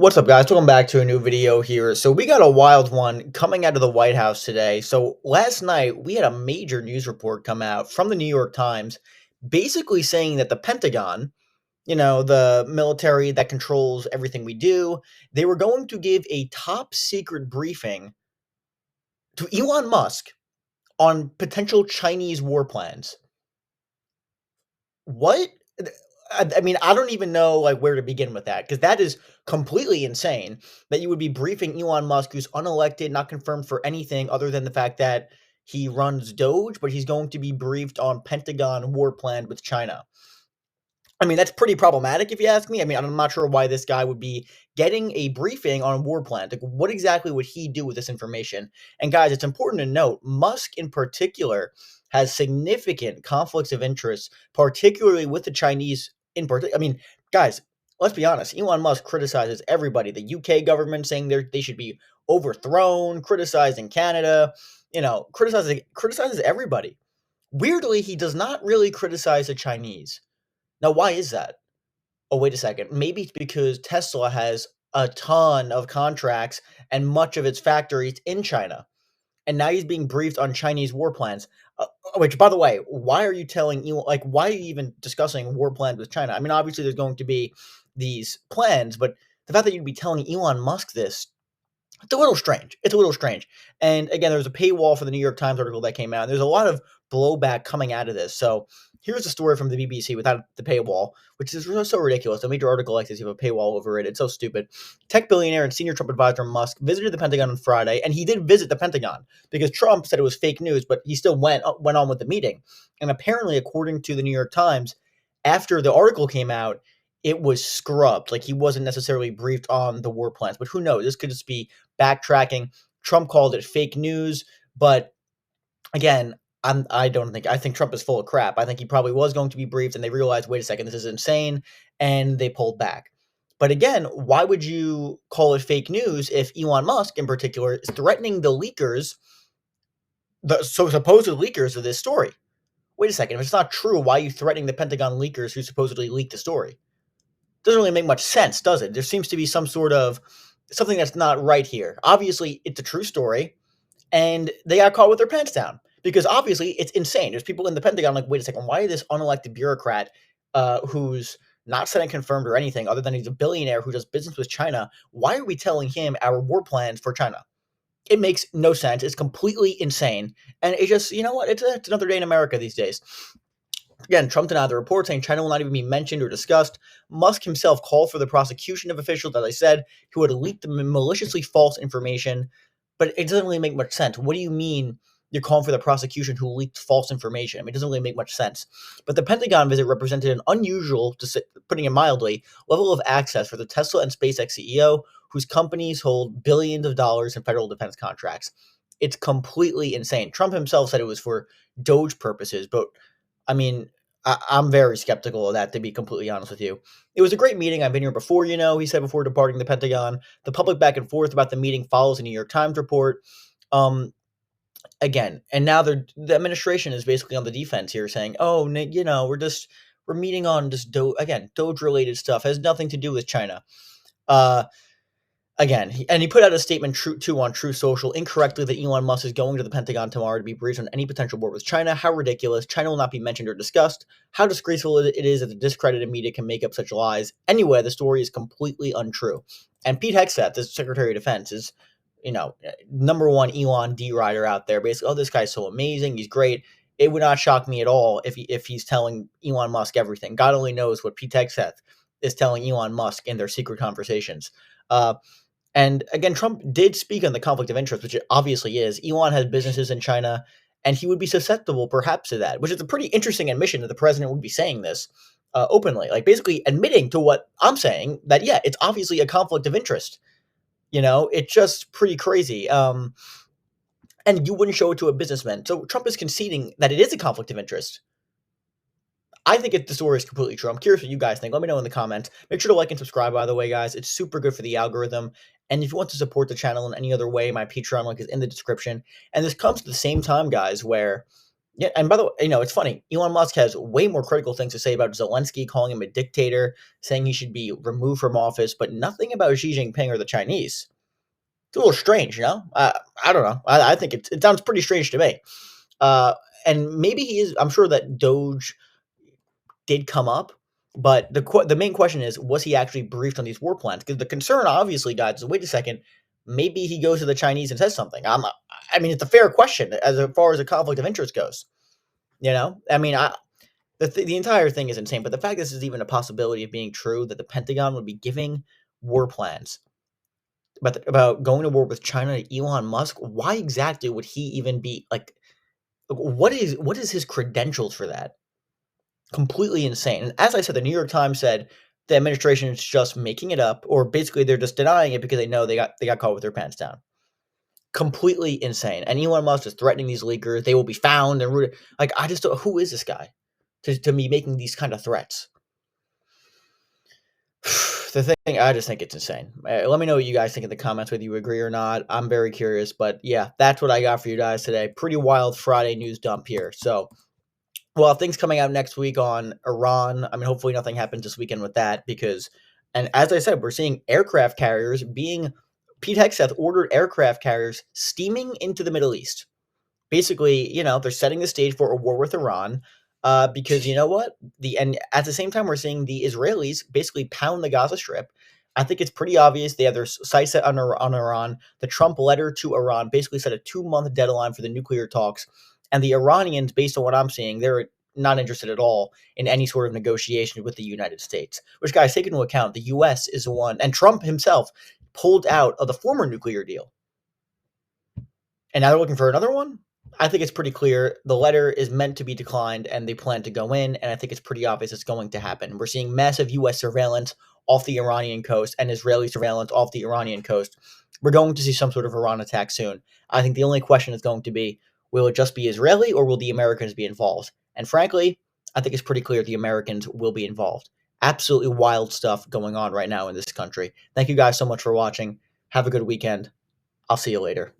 What's up, guys? Welcome back to a new video here. So we got a wild one coming out of the White House today. So last night we had a major news report come out from the New York Times, basically saying that the Pentagon, the military that controls everything we do, they were going to give a top secret briefing to Elon Musk on potential Chinese war plans. What? I mean, I don't even know like where to begin with that because that is completely insane that you would be briefing Elon Musk, who's unelected, not confirmed for anything other than the fact that he runs Doge, but he's going to be briefed on Pentagon war plan with China. I mean, that's pretty problematic if you ask me. I mean, I'm not sure why this guy would be getting a briefing on war plans. Like, what exactly would he do with this information? And guys, it's important to note Musk in particular has significant conflicts of interest, particularly with the Chinese in particular. I mean, guys, let's be honest. Elon Musk criticizes everybody. The UK government saying they should be overthrown, criticizing Canada, criticizes everybody. Weirdly, he does not really criticize the Chinese. Now, why is that? Oh, wait a second. Maybe it's because Tesla has a ton of contracts and much of its factories in China. And now he's being briefed on Chinese war plans. Which, by the way, why are you telling Elon, like, why are you even discussing war plans with China? I mean, obviously there's going to be these plans, but the fact that you'd be telling Elon Musk this, it's a little strange. It's a little strange. And again, there's a paywall for the New York Times article that came out. There's a lot of blowback coming out of this. So here's a story from the BBC without the paywall, which is so ridiculous. A major article like this, you have a paywall over it. It's so stupid. Tech billionaire and senior Trump advisor Musk visited the Pentagon on Friday, and he did visit the Pentagon because Trump said it was fake news, but he still went on with the meeting. And apparently, according to the New York Times, after the article came out, it was scrubbed. Like he wasn't necessarily briefed on the war plans, but who knows? This could just be backtracking. Trump called it fake news, but again, I think Trump is full of crap. I think he probably was going to be briefed and they realized, wait a second, this is insane, and they pulled back. But again, why would you call it fake news if Elon Musk in particular is threatening the leakers, the supposed leakers of this story? Wait a second, if it's not true, why are you threatening the Pentagon leakers who supposedly leaked the story? Doesn't really make much sense, does it? There seems to be some sort of something that's not right here. Obviously, it's a true story, and they got caught with their pants down because obviously it's insane. There's people in the Pentagon like, wait a second, why is this unelected bureaucrat who's not Senate confirmed or anything other than he's a billionaire who does business with China? Why are we telling him our war plans for China? It makes no sense. It's completely insane, and it's just what? It's another day in America these days. Again, Trump denied the report, saying China will not even be mentioned or discussed. Musk himself called for the prosecution of officials, as I said, who had leaked the maliciously false information. But it doesn't really make much sense. What do you mean you're calling for the prosecution who leaked false information? I mean, it doesn't really make much sense. But the Pentagon visit represented an unusual, putting it mildly, level of access for the Tesla and SpaceX CEO, whose companies hold billions of dollars in federal defense contracts. It's completely insane. Trump himself said it was for Doge purposes, but I mean, I'm very skeptical of that, to be completely honest with you. It was a great meeting. I've been here before, he said before departing the Pentagon. The public back and forth about the meeting follows a New York Times report. Um, Again, and now the administration is basically on the defense here, saying, "Oh, we're meeting on just Doge related stuff has nothing to do with China." Uh, Again, he put out a statement on True Social incorrectly that Elon Musk is going to the Pentagon tomorrow to be briefed on any potential war with China. How ridiculous. China will not be mentioned or discussed. How disgraceful it is that the discredited media can make up such lies. Anyway, the story is completely untrue. And Pete Hegseth, the Secretary of Defense, is, number one Elon D rider out there. Basically, oh, this guy's so amazing. He's great. It would not shock me at all if he's telling Elon Musk everything. God only knows what Pete Hegseth is telling Elon Musk in their secret conversations. And again, Trump did speak on the conflict of interest, which it obviously is. Elon has businesses in China, and he would be susceptible perhaps to that, which is a pretty interesting admission that the president would be saying this openly, like basically admitting to what I'm saying, that, yeah, it's obviously a conflict of interest. It's just pretty crazy. And you wouldn't show it to a businessman. So Trump is conceding that it is a conflict of interest. I think the story is completely true. I'm curious what you guys think. Let me know in the comments. Make sure to like and subscribe, by the way, guys. It's super good for the algorithm. And if you want to support the channel in any other way, my Patreon link is in the description. And this comes at the same time, guys, where Yeah, and by the way, it's funny. Elon Musk has way more critical things to say about Zelensky, calling him a dictator, saying he should be removed from office, but nothing about Xi Jinping or the Chinese. It's a little strange, you know? I don't know. I think it sounds pretty strange to me. Uh, and maybe he is. I'm sure that Doge did come up, but the main question is, was he actually briefed on these war plans? Because the concern, obviously, guys, is wait a second, maybe he goes to the Chinese and says something. I mean, it's a fair question as far as a conflict of interest goes. I mean, the entire thing is insane. But the fact this is even a possibility of being true, that the Pentagon would be giving war plans about going to war with China to Elon Musk. Why exactly would he even be like? What is his credentials for that? Completely insane. And as I said, the New York Times said the administration is just making it up, or basically they're just denying it because they know they got caught with their pants down. Completely insane. And Elon Musk is threatening these leakers. They will be found and rooted. Like I just don't, who is this guy to me making these kind of threats? The thing, I just think it's insane. Let me know what you guys think in the comments, whether you agree or not. I'm very curious, but yeah, that's what I got for you guys today. Pretty wild Friday news dump here. So well, things coming out next week on Iran. I mean, hopefully nothing happens this weekend with that because, and as I said, we're seeing aircraft carriers being, Pete Hegseth ordered aircraft carriers steaming into the Middle East. Basically, they're setting the stage for a war with Iran. Because you know what? And at the same time, we're seeing the Israelis basically pound the Gaza Strip. I think it's pretty obvious they have their sights set on Iran. The Trump letter to Iran basically set a 2-month deadline for the nuclear talks, and the Iranians, based on what I'm seeing, they're not interested at all in any sort of negotiation with the United States. Which, guys, take into account the U.S. is the one, and Trump himself pulled out of the former nuclear deal, and now they're looking for another one. I think it's pretty clear the letter is meant to be declined and they plan to go in, and I think it's pretty obvious it's going to happen. We're seeing massive U.S. surveillance off the Iranian coast and Israeli surveillance off the Iranian coast. We're going to see some sort of Iran attack soon. I think the only question is going to be, will it just be Israeli or will the Americans be involved? And frankly, I think it's pretty clear the Americans will be involved. Absolutely wild stuff going on right now in this country. Thank you guys so much for watching. Have a good weekend. I'll see you later.